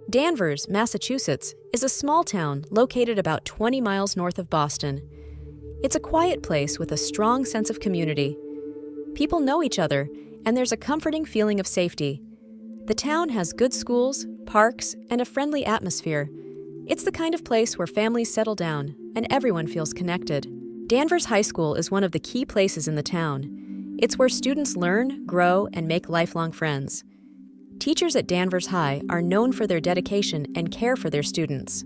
Danvers, Massachusetts, is a small town located about 20 miles north of Boston. It's a quiet place with a strong sense of community. People know each other, and there's a comforting feeling of safety. The town has good schools, parks, and a friendly atmosphere. It's the kind of place where families settle down and everyone feels connected. Danvers High School is one of the key places in the town. It's where students learn, grow, and make lifelong friends. Teachers at Danvers High are known for their dedication and care for their students.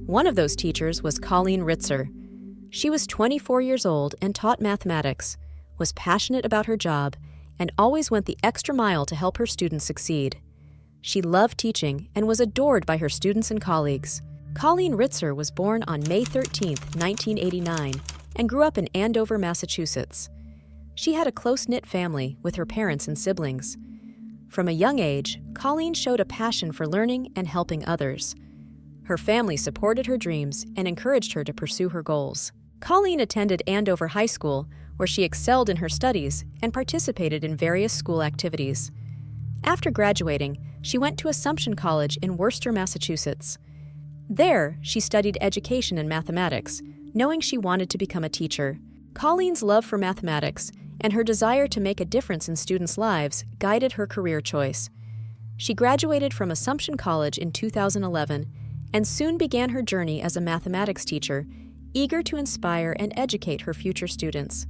One of those teachers was Colleen Ritzer. She was 24 years old and taught mathematics, was passionate about her job, and always went the extra mile to help her students succeed. She loved teaching and was adored by her students and colleagues. Colleen Ritzer was born on May 13, 1989, and grew up in Andover, Massachusetts. She had a close-knit family with her parents and siblings. From a young age, Colleen showed a passion for learning and helping others. Her family supported her dreams and encouraged her to pursue her goals. Colleen attended Andover High School, where she excelled in her studies and participated in various school activities. After graduating, she went to Assumption College in Worcester, Massachusetts. There, she studied education and mathematics, knowing she wanted to become a teacher. Colleen's love for mathematics and her desire to make a difference in students' lives guided her career choice. She graduated from Assumption College in 2011 and soon began her journey as a mathematics teacher, eager to inspire and educate her future students.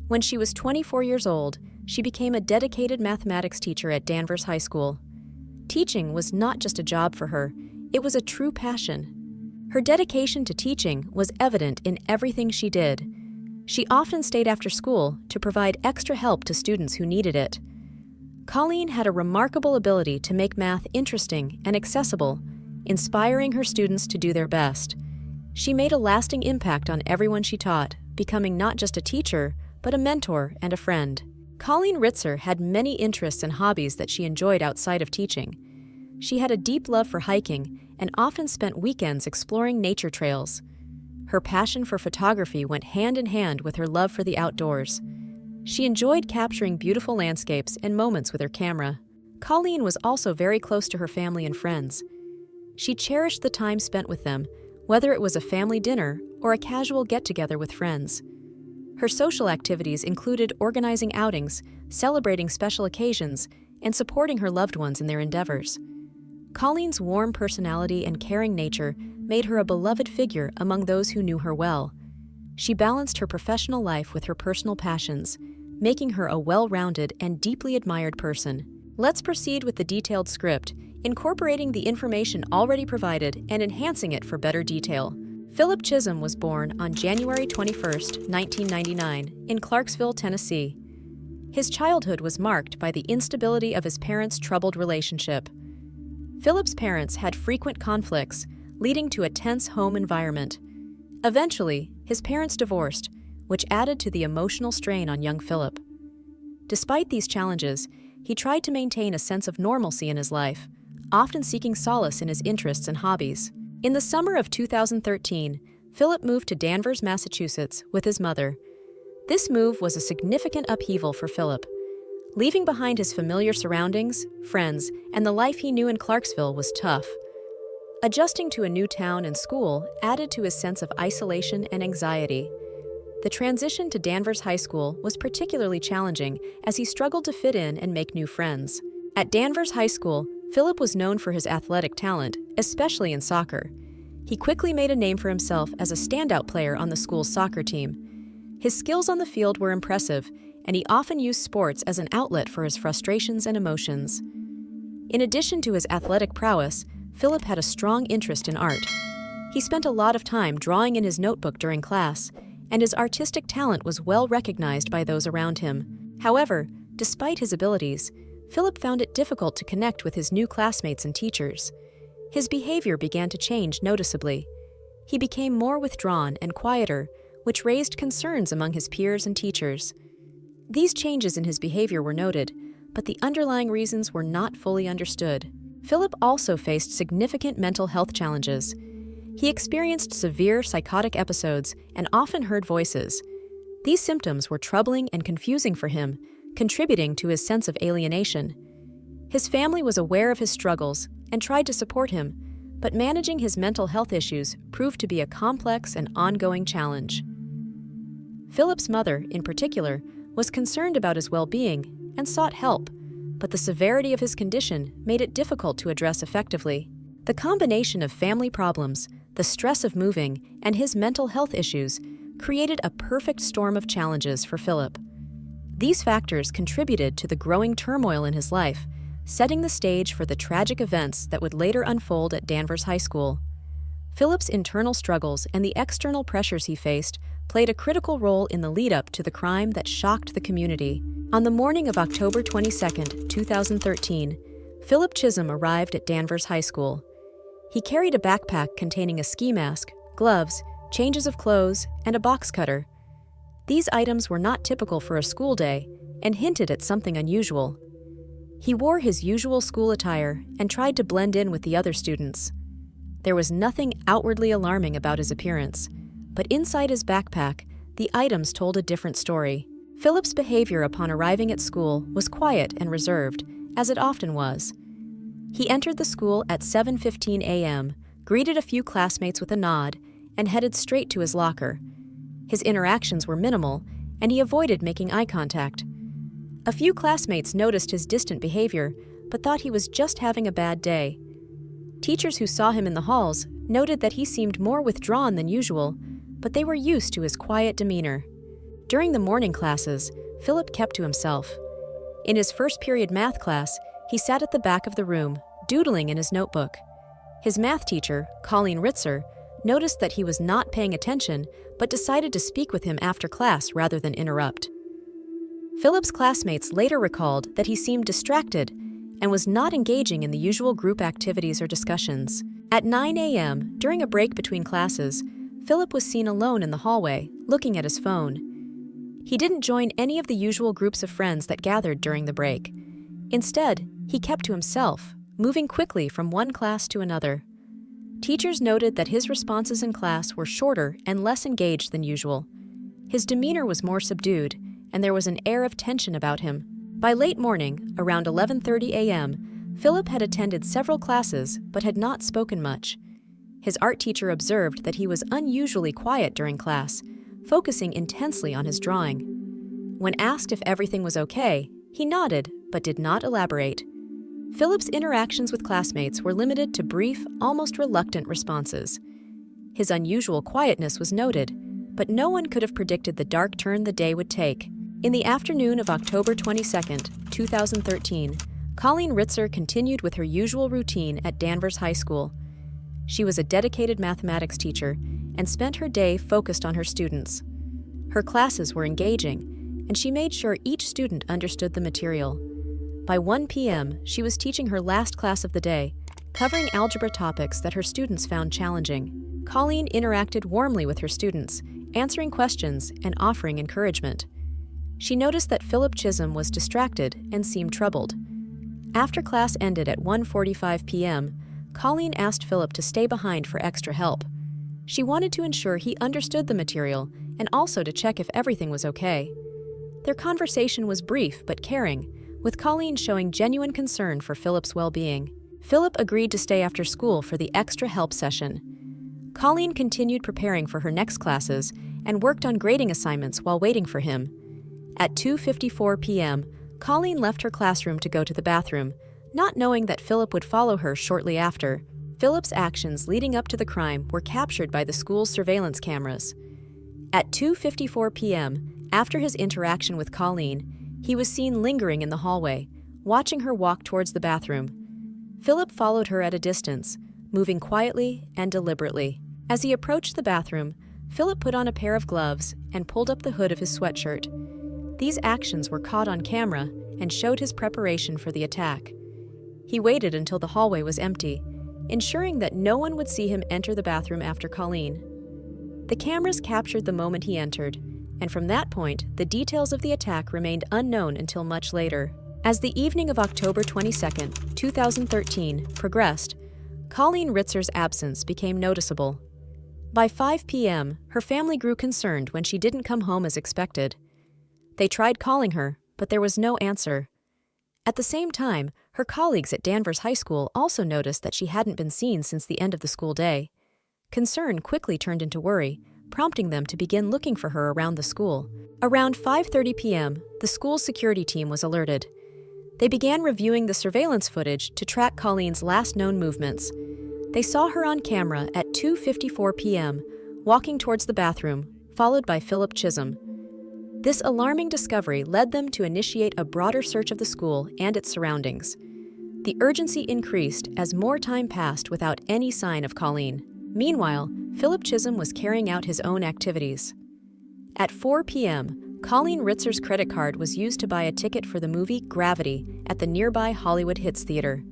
When she was 24 years old, she became a dedicated mathematics teacher at Danvers High School. Teaching was not just a job for her, it was a true passion. Her dedication to teaching was evident in everything she did. She often stayed after school to provide extra help to students who needed it. Colleen had a remarkable ability to make math interesting and accessible, inspiring her students to do their best. She made a lasting impact on everyone she taught, becoming not just a teacher, but a mentor and a friend. Colleen Ritzer had many interests and hobbies that she enjoyed outside of teaching. She had a deep love for hiking and often spent weekends exploring nature trails. Her passion for photography went hand in hand with her love for the outdoors. She enjoyed capturing beautiful landscapes and moments with her camera. Colleen was also very close to her family and friends. She cherished the time spent with them, whether it was a family dinner or a casual get-together with friends. Her social activities included organizing outings, celebrating special occasions, and supporting her loved ones in their endeavors. Colleen's warm personality and caring nature made her a beloved figure among those who knew her well. She balanced her professional life with her personal passions, making her a well-rounded and deeply admired person. Let's proceed with the detailed script, incorporating the information already provided and enhancing it for better detail. Philip Chism was born on January 21, 1999, in Clarksville, Tennessee. His childhood was marked by the instability of his parents' troubled relationship. Philip's parents had frequent conflicts, leading to a tense home environment. Eventually, his parents divorced, which added to the emotional strain on young Philip. Despite these challenges, he tried to maintain a sense of normalcy in his life, often seeking solace in his interests and hobbies. In the summer of 2013, Philip moved to Danvers, Massachusetts, with his mother. This move was a significant upheaval for Philip. Leaving behind his familiar surroundings, friends, and the life he knew in Clarksville was tough. Adjusting to a new town and school added to his sense of isolation and anxiety. The transition to Danvers High School was particularly challenging as he struggled to fit in and make new friends. At Danvers High School, Philip was known for his athletic talent, especially in soccer. He quickly made a name for himself as a standout player on the school's soccer team. His skills on the field were impressive, and he often used sports as an outlet for his frustrations and emotions. In addition to his athletic prowess, Philip had a strong interest in art. He spent a lot of time drawing in his notebook during class, and his artistic talent was well recognized by those around him. However, despite his abilities, Philip found it difficult to connect with his new classmates and teachers. His behavior began to change noticeably. He became more withdrawn and quieter, which raised concerns among his peers and teachers. These changes in his behavior were noted, but the underlying reasons were not fully understood. Philip also faced significant mental health challenges. He experienced severe psychotic episodes and often heard voices. These symptoms were troubling and confusing for him, contributing to his sense of alienation. His family was aware of his struggles and tried to support him, but managing his mental health issues proved to be a complex and ongoing challenge. Philip's mother, in particular, was concerned about his well-being and sought help, but the severity of his condition made it difficult to address effectively. The combination of family problems, the stress of moving, and his mental health issues created a perfect storm of challenges for Philip. These factors contributed to the growing turmoil in his life, setting the stage for the tragic events that would later unfold at Danvers High School. Philip's internal struggles and the external pressures he faced played a critical role in the lead-up to the crime that shocked the community. On the morning of October 22, 2013, Philip Chism arrived at Danvers High School. He carried a backpack containing a ski mask, gloves, changes of clothes, and a box cutter. These items were not typical for a school day and hinted at something unusual. He wore his usual school attire and tried to blend in with the other students. There was nothing outwardly alarming about his appearance, but inside his backpack, the items told a different story. Philip's behavior upon arriving at school was quiet and reserved, as it often was. He entered the school at 7:15 a.m., greeted a few classmates with a nod, and headed straight to his locker. His interactions were minimal, and he avoided making eye contact. A few classmates noticed his distant behavior, but thought he was just having a bad day. Teachers who saw him in the halls noted that he seemed more withdrawn than usual, but they were used to his quiet demeanor. During the morning classes, Philip kept to himself. In his first period math class, he sat at the back of the room, doodling in his notebook. His math teacher, Colleen Ritzer, noticed that he was not paying attention, but decided to speak with him after class rather than interrupt. Philip's classmates later recalled that he seemed distracted and was not engaging in the usual group activities or discussions. At 9 a.m., during a break between classes, Philip was seen alone in the hallway, looking at his phone. He didn't join any of the usual groups of friends that gathered during the break. Instead, he kept to himself, moving quickly from one class to another. Teachers noted that his responses in class were shorter and less engaged than usual. His demeanor was more subdued, and there was an air of tension about him. By late morning, around 11:30 a.m., Philip had attended several classes but had not spoken much. His art teacher observed that he was unusually quiet during class, focusing intensely on his drawing. When asked if everything was okay, he nodded but did not elaborate. Philip's interactions with classmates were limited to brief, almost reluctant responses. His unusual quietness was noted, but no one could have predicted the dark turn the day would take. In the afternoon of October 22, 2013, Colleen Ritzer continued with her usual routine at Danvers High School. She was a dedicated mathematics teacher and spent her day focused on her students. Her classes were engaging, and she made sure each student understood the material. By 1 p.m., she was teaching her last class of the day, covering algebra topics that her students found challenging. Colleen interacted warmly with her students, answering questions and offering encouragement. She noticed that Philip Chism was distracted and seemed troubled. After class ended at 1:45 p.m., Colleen asked Philip to stay behind for extra help. She wanted to ensure he understood the material and also to check if everything was okay. Their conversation was brief but caring, with Colleen showing genuine concern for Philip's well-being. Philip agreed to stay after school for the extra help session. Colleen continued preparing for her next classes and worked on grading assignments while waiting for him. At 2:54 p.m., Colleen left her classroom to go to the bathroom, not knowing that Philip would follow her shortly after. Philip's actions leading up to the crime were captured by the school's surveillance cameras. At 2:54 p.m., after his interaction with Colleen, he was seen lingering in the hallway, watching her walk towards the bathroom. Philip followed her at a distance, moving quietly and deliberately. As he approached the bathroom, Philip put on a pair of gloves and pulled up the hood of his sweatshirt. These actions were caught on camera and showed his preparation for the attack. He waited until the hallway was empty, ensuring that no one would see him enter the bathroom after Colleen. The cameras captured the moment he entered, and from that point, the details of the attack remained unknown until much later. As the evening of October 22, 2013, progressed, Colleen Ritzer's absence became noticeable. By 5 p.m., her family grew concerned when she didn't come home as expected. They tried calling her, but there was no answer. At the same time, Her colleagues at Danvers High School also noticed that she hadn't been seen since the end of the school day. Concern quickly turned into worry, prompting them to begin looking for her around the school. Around 5:30 p.m., the school's security team was alerted. They began reviewing the surveillance footage to track Colleen's last known movements. They saw her on camera at 2:54 p.m., walking towards the bathroom, followed by Philip Chism. This alarming discovery led them to initiate a broader search of the school and its surroundings. The urgency increased as more time passed without any sign of Colleen. Meanwhile, Philip Chism was carrying out his own activities. At 4 p.m., Colleen Ritzer's credit card was used to buy a ticket for the movie Gravity at the nearby Hollywood Hits Theater.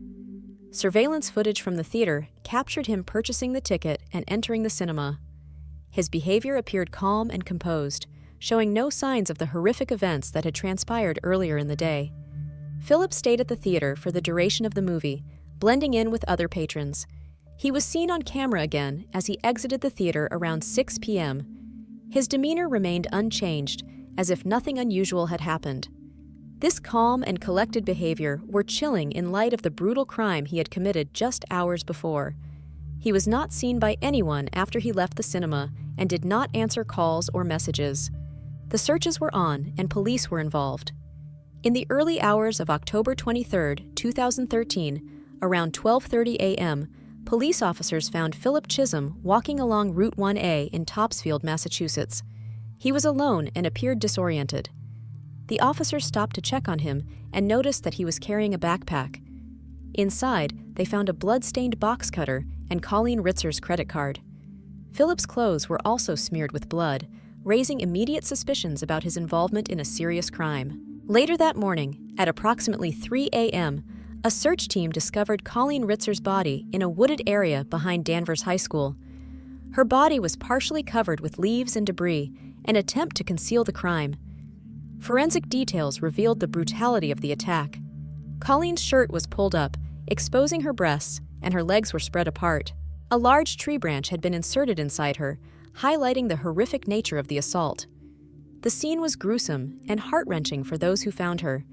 Surveillance footage from the theater captured him purchasing the ticket and entering the cinema. His behavior appeared calm and composed, showing no signs of the horrific events that had transpired earlier in the day. Philip stayed at the theater for the duration of the movie, blending in with other patrons. He was seen on camera again as he exited the theater around 6 p.m. His demeanor remained unchanged, as if nothing unusual had happened. This calm and collected behavior were chilling in light of the brutal crime he had committed just hours before. He was not seen by anyone after he left the cinema and did not answer calls or messages. The searches were on and police were involved. In the early hours of October 23, 2013, around 12:30 a.m., police officers found Philip Chism walking along Route 1A in Topsfield, Massachusetts. He was alone and appeared disoriented. The officers stopped to check on him and noticed that he was carrying a backpack. Inside, they found a blood-stained box cutter and Colleen Ritzer's credit card. Philip's clothes were also smeared with blood, raising immediate suspicions about his involvement in a serious crime. Later that morning, at approximately 3 a.m., a search team discovered Colleen Ritzer's body in a wooded area behind Danvers High School. Her body was partially covered with leaves and debris, an attempt to conceal the crime. Forensic details revealed the brutality of the attack. Colleen's shirt was pulled up, exposing her breasts, and her legs were spread apart. A large tree branch had been inserted inside her, highlighting the horrific nature of the assault. The scene was gruesome and heart-wrenching for those who found her.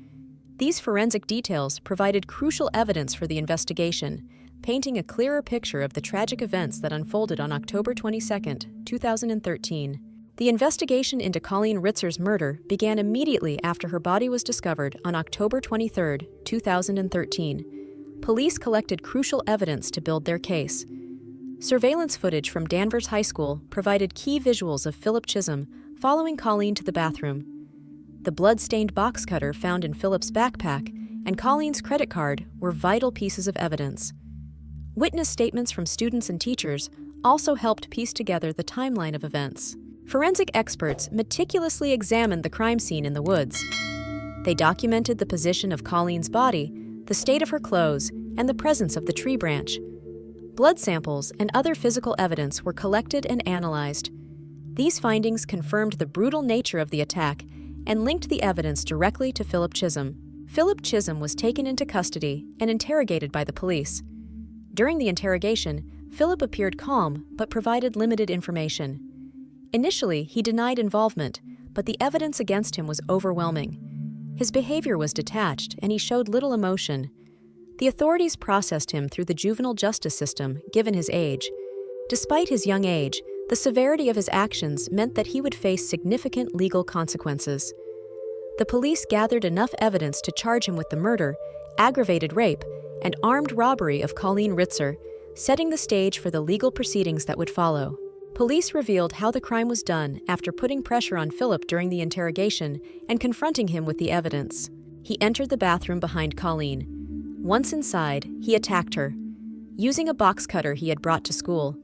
These forensic details provided crucial evidence for the investigation, painting a clearer picture of the tragic events that unfolded on October 22, 2013. The investigation into Colleen Ritzer's murder began immediately after her body was discovered on October 23, 2013. Police collected crucial evidence to build their case. Surveillance footage from Danvers High School provided key visuals of Philip Chism following Colleen to the bathroom. The blood-stained box cutter found in Philip's backpack and Colleen's credit card were vital pieces of evidence. Witness statements from students and teachers also helped piece together the timeline of events. Forensic experts meticulously examined the crime scene in the woods. They documented the position of Colleen's body, the state of her clothes, and the presence of the tree branch. Blood samples and other physical evidence were collected and analyzed. These findings confirmed the brutal nature of the attack and linked the evidence directly to Philip Chism. Philip Chism was taken into custody and interrogated by the police. During the interrogation, Philip appeared calm but provided limited information. Initially, he denied involvement, but the evidence against him was overwhelming. His behavior was detached and he showed little emotion. The authorities processed him through the juvenile justice system, given his age. Despite his young age, the severity of his actions meant that he would face significant legal consequences. The police gathered enough evidence to charge him with the murder, aggravated rape, and armed robbery of Colleen Ritzer, setting the stage for the legal proceedings that would follow. Police revealed how the crime was done after putting pressure on Philip during the interrogation and confronting him with the evidence. He entered the bathroom behind Colleen. Once inside, he attacked her. Using a box cutter he had brought to school,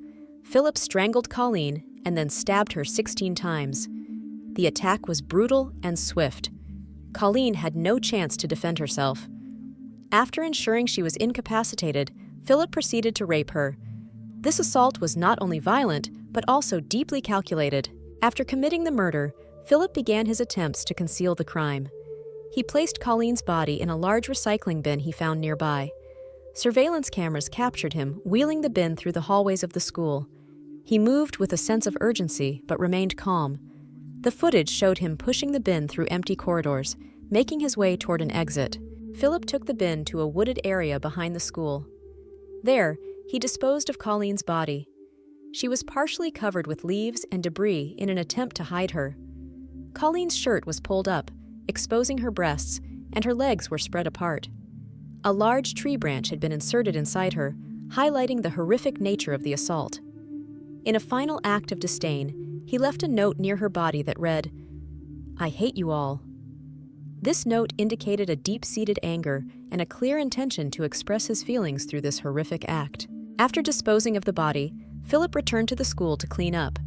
Philip strangled Colleen and then stabbed her 16 times. The attack was brutal and swift. Colleen had no chance to defend herself. After ensuring she was incapacitated, Philip proceeded to rape her. This assault was not only violent, but also deeply calculated. After committing the murder, Philip began his attempts to conceal the crime. He placed Colleen's body in a large recycling bin he found nearby. Surveillance cameras captured him wheeling the bin through the hallways of the school. He moved with a sense of urgency, but remained calm. The footage showed him pushing the bin through empty corridors, making his way toward an exit. Philip took the bin to a wooded area behind the school. There, he disposed of Colleen's body. She was partially covered with leaves and debris in an attempt to hide her. Colleen's shirt was pulled up, exposing her breasts, and her legs were spread apart. A large tree branch had been inserted inside her, highlighting the horrific nature of the assault. In a final act of disdain, he left a note near her body that read, "I hate you all." This note indicated a deep-seated anger and a clear intention to express his feelings through this horrific act. After disposing of the body, Philip returned to the school to clean up.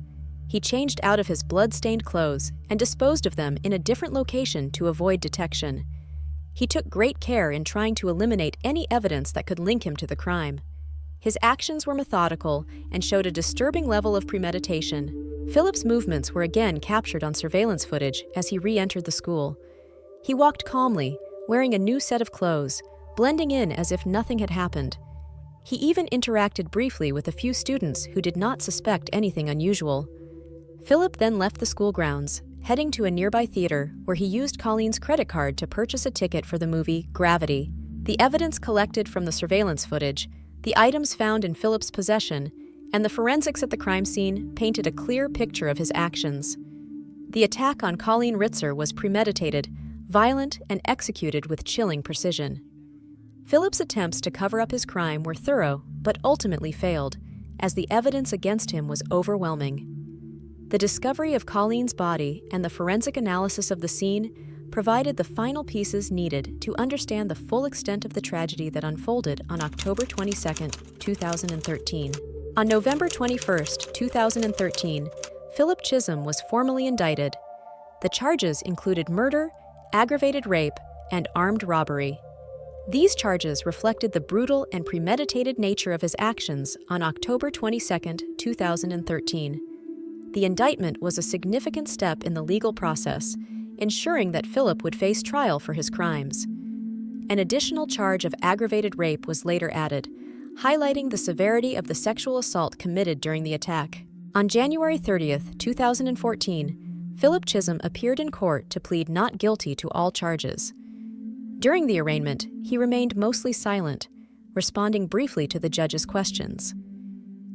He changed out of his blood-stained clothes and disposed of them in a different location to avoid detection. He took great care in trying to eliminate any evidence that could link him to the crime. His actions were methodical and showed a disturbing level of premeditation. Philip's movements were again captured on surveillance footage as he re-entered the school. He walked calmly, wearing a new set of clothes, blending in as if nothing had happened. He even interacted briefly with a few students who did not suspect anything unusual. Philip then left the school grounds, heading to a nearby theater where he used Colleen's credit card to purchase a ticket for the movie Gravity. The evidence collected from the surveillance footage, the items found in Philip's possession, and the forensics at the crime scene painted a clear picture of his actions. The attack on Colleen Ritzer was premeditated, violent, and executed with chilling precision. Philip's attempts to cover up his crime were thorough, but ultimately failed, as the evidence against him was overwhelming. The discovery of Colleen's body and the forensic analysis of the scene provided the final pieces needed to understand the full extent of the tragedy that unfolded on October 22, 2013. On November 21, 2013, Philip Chism was formally indicted. The charges included murder, aggravated rape, and armed robbery. These charges reflected the brutal and premeditated nature of his actions on October 22, 2013. The indictment was a significant step in the legal process, ensuring that Philip would face trial for his crimes. An additional charge of aggravated rape was later added, highlighting the severity of the sexual assault committed during the attack. On January 30, 2014, Philip Chism appeared in court to plead not guilty to all charges. During the arraignment, he remained mostly silent, responding briefly to the judge's questions.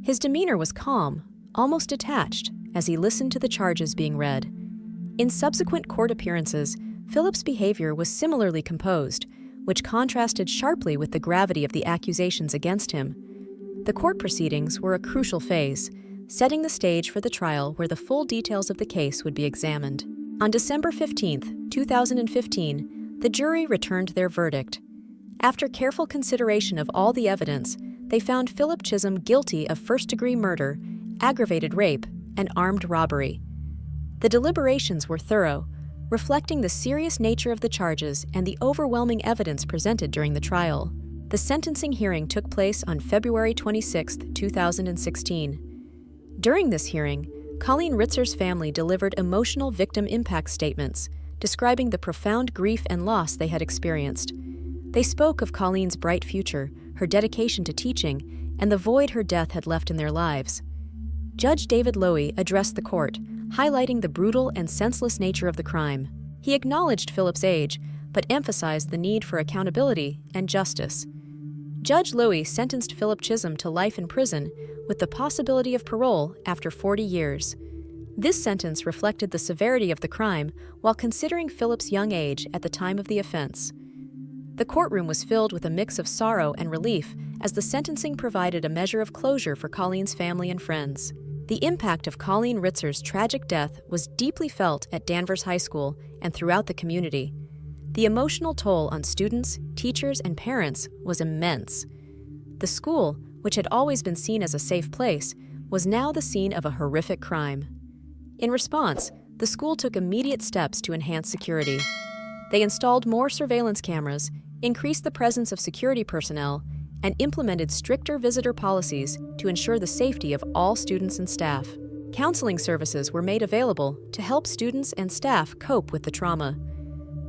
His demeanor was calm, almost detached, as he listened to the charges being read. In subsequent court appearances, Philip's behavior was similarly composed, which contrasted sharply with the gravity of the accusations against him. The court proceedings were a crucial phase, setting the stage for the trial where the full details of the case would be examined. On December 15, 2015, the jury returned their verdict. After careful consideration of all the evidence, they found Philip Chism guilty of first-degree murder, aggravated rape, and armed robbery. The deliberations were thorough, reflecting the serious nature of the charges and the overwhelming evidence presented during the trial. The sentencing hearing took place on February 26, 2016. During this hearing, Colleen Ritzer's family delivered emotional victim impact statements, describing the profound grief and loss they had experienced. They spoke of Colleen's bright future, her dedication to teaching, and the void her death had left in their lives. Judge David Lowy addressed the court, highlighting the brutal and senseless nature of the crime. He acknowledged Philip's age, but emphasized the need for accountability and justice. Judge Lowy sentenced Philip Chism to life in prison with the possibility of parole after 40 years. This sentence reflected the severity of the crime while considering Philip's young age at the time of the offense. The courtroom was filled with a mix of sorrow and relief as the sentencing provided a measure of closure for Colleen's family and friends. The impact of Colleen Ritzer's tragic death was deeply felt at Danvers High School and throughout the community. The emotional toll on students, teachers, and parents was immense. The school, which had always been seen as a safe place, was now the scene of a horrific crime. In response, the school took immediate steps to enhance security. They installed more surveillance cameras, increased the presence of security personnel, and implemented stricter visitor policies to ensure the safety of all students and staff. Counseling services were made available to help students and staff cope with the trauma.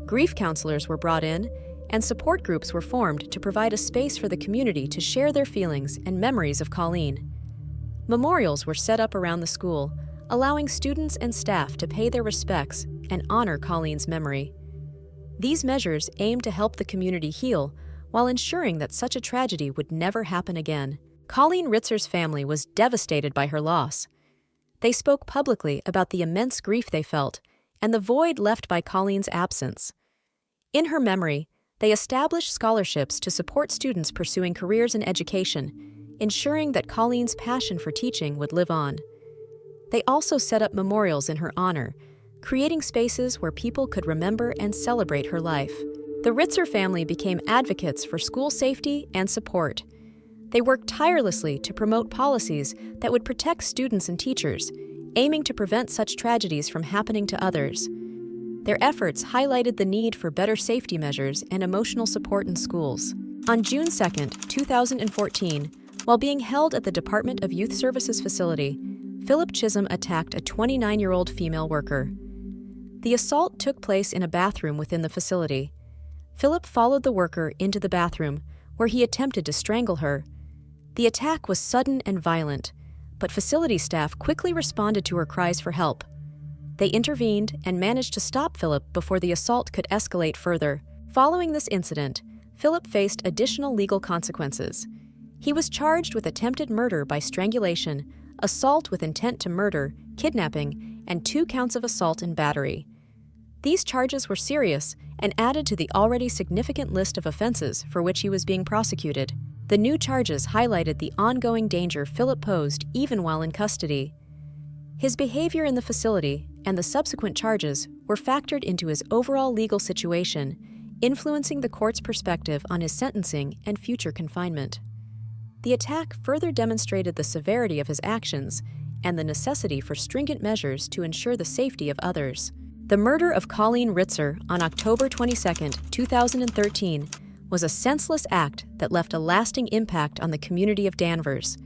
Grief counselors were brought in, and support groups were formed to provide a space for the community to share their feelings and memories of Colleen. Memorials were set up around the school, allowing students and staff to pay their respects and honor Colleen's memory. These measures aim to help the community heal while ensuring that such a tragedy would never happen again. Colleen Ritzer's family was devastated by her loss. They spoke publicly about the immense grief they felt and the void left by Colleen's absence. In her memory, they established scholarships to support students pursuing careers in education, ensuring that Colleen's passion for teaching would live on. They also set up memorials in her honor, creating spaces where people could remember and celebrate her life. The Ritzer family became advocates for school safety and support. They worked tirelessly to promote policies that would protect students and teachers, aiming to prevent such tragedies from happening to others. Their efforts highlighted the need for better safety measures and emotional support in schools. On June 2, 2014, while being held at the Department of Youth Services facility, Philip Chism attacked a 29-year-old female worker. The assault took place in a bathroom within the facility. Philip followed the worker into the bathroom, where he attempted to strangle her. The attack was sudden and violent, but facility staff quickly responded to her cries for help. They intervened and managed to stop Philip before the assault could escalate further. Following this incident, Philip faced additional legal consequences. He was charged with attempted murder by strangulation, assault with intent to murder, kidnapping, and 2 counts of assault and battery. These charges were serious and added to the already significant list of offenses for which he was being prosecuted. The new charges highlighted the ongoing danger Philip posed even while in custody. His behavior in the facility and the subsequent charges were factored into his overall legal situation, influencing the court's perspective on his sentencing and future confinement. The attack further demonstrated the severity of his actions and the necessity for stringent measures to ensure the safety of others. The murder of Colleen Ritzer on October 22, 2013, was a senseless act that left a lasting impact on the community of Danvers.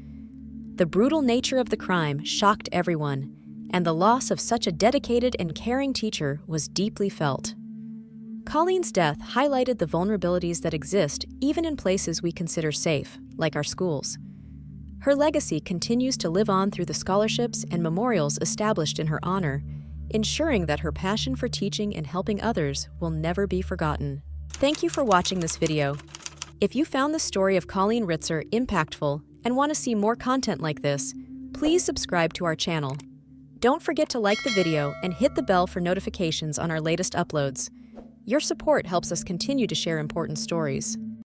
The brutal nature of the crime shocked everyone, and the loss of such a dedicated and caring teacher was deeply felt. Colleen's death highlighted the vulnerabilities that exist even in places we consider safe, like our schools. Her legacy continues to live on through the scholarships and memorials established in her honor, ensuring that her passion for teaching and helping others will never be forgotten. Thank you for watching this video. If you found the story of Colleen Ritzer impactful and want to see more content like this, please subscribe to our channel. Don't forget to like the video and hit the bell for notifications on our latest uploads. Your support helps us continue to share important stories.